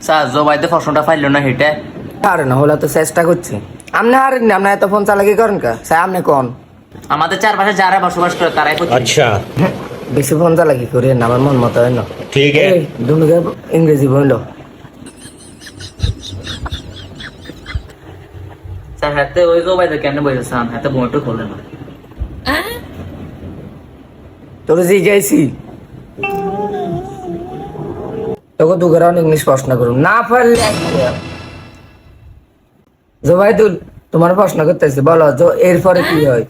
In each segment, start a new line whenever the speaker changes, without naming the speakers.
Sir জবাইতে প্রশ্নটা pile না হেটে
আরে না হলে তো চেষ্টা করছি। আপনি হারেন না, আপনি এত ফোন চালাকি করেন কা স্যার? আপনি কোন
আমাদের চারপাশে যারা বসবাস করে তারাই করছে।
अच्छा
বেশি ফোন চালাকি করেন না, আমার মন মতো হয় না।
ठीक है
দুনুকে ইংরেজি বললো।
স্যার হাতে ওই জবাইতে কেন বসেছেন? হাতে বইটা খোলে না।
তোর জিজ্ঞাসি তোকে দুগের ইংলিশ প্রশ্ন করুন না পারলে জোবাইদুল তোমার প্রশ্ন করতেছি, বলো এরপরে কি হয়?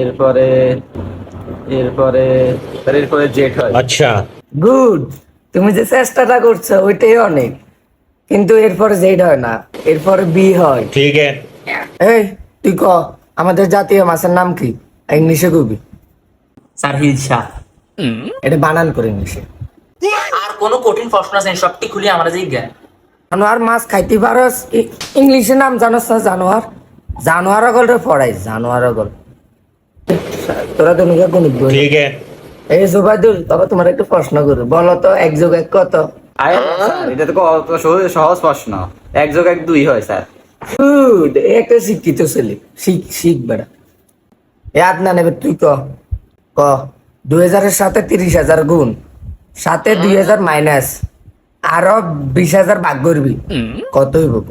এরপরে এরপরে এরপরে জেট হয়।
अच्छा
গুড, তুমি যে চেষ্টাটা করছো ওইটাই অনেক, কিন্তু এরপরে জেড হয় না, এরপরে বি হয়।
ठीक है
এই তুই ক আমাদের জাতীয় মাছের নাম কি? ইংলিশে কবি।
স্যার হিলসা।
এটা বানান করে ইংলিশে।
আর কোনো কঠিন প্রশ্ন আছে সবটি খুলে আমরা জিজ্ঞা।
জানোয়ার মাছ খাইতে পারস? ইংলিশে নাম জানোস না? জানোয়ার, জানোয়ার গল রে পড়াই, জানোয়ার গল। তোরা তো নিজে গণিত বই।
ठीक है
এই জোবাইদুল, তবে তোমার একটু প্রশ্ন করি, বলো তো 1 + 1 কত?
স্যার এটা তো সহজ প্রশ্ন। 1 + 1 2 হয় স্যার।
গুড, একটা শিক্ষিত ছেলে, শিখ শিখ বেড়া। ইয়াদ না নেবে তুই ক ক 2000 এর সাথে 30,000 গুণ, সাথে 2000 মাইনাস, আরো 20,000 ভাগ করবি, কত হইব ক?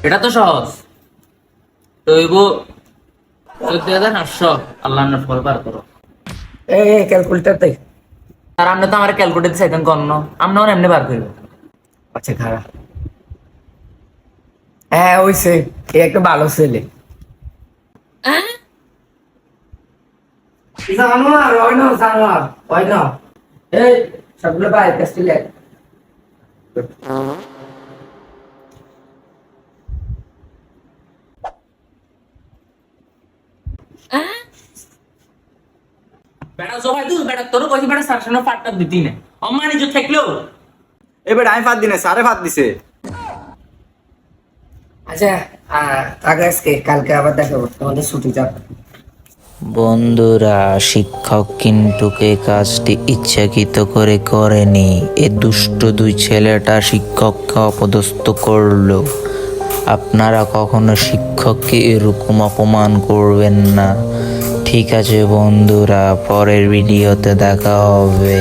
এটা তো সহজ। তো হইব 14,800। আল্লাহ আপনার ফল বার করো।
এই ক্যালকুলেটর তাই।
আর আপনি তো আমার ক্যালকুলেট চাইতেন কর্ণ, আপনার এমনি বার করবো।
আচ্ছা খারাপ। হ্যাঁ ওইসে, এ একটা ভালো ছেলে। জানোয়ার হয় না, জানোয়ার হয় না। এই সবগুলো বাইরে কাছে লেখ।
বেটা জবাই তুই বেটা তোর কইছি বেটা স্যার সামনে পাটটা দিতি না। অমানিজ থাকলেও
এবার আমি ফাঁদ দিনে স্যারে ফাঁদ দিছে।
আচ্ছা আগে আজকে, কালকে আবার দেখাবো, তোমাদের ছুটি যাক।
বন্ধুরা, শিক্ষক কিন্টুকে কাজটি ইচ্ছাকৃত করে করেনি। এ দুষ্ট দুই ছেলেটা শিক্ষককে অপদস্থ করলো। আপনারা কখনো শিক্ষককে এরকম অপমান করবেন না। ঠিক আছে বন্ধুরা, পরের ভিডিওতে দেখা হবে।